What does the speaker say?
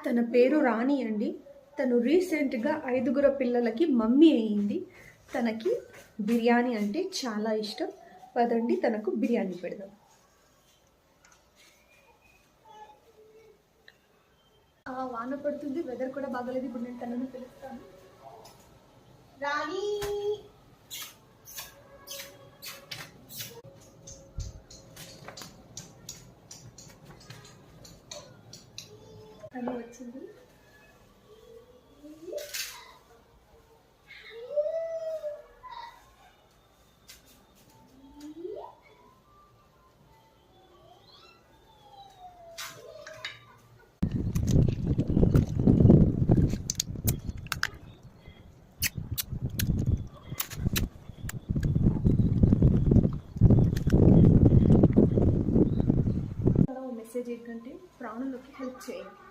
తన పేరు రాణి అండి. తను రీసెంట్గా 5 పిల్లలకి మమ్మీ అయ్యింది. తనకి బిర్యానీ అంటే చాలా ఇష్టం. పదండి తనకు బిర్యానీ పెడదాం. వాన పడుతుంది, వెదర్ కూడా బాగలేదు. ఇప్పుడు నేను తనను పిలుస్తాను. రాణి తను వచ్చింది. మెసేజ్ ఏంటంటే ప్రాణులకి హెల్ప్ చేయండి.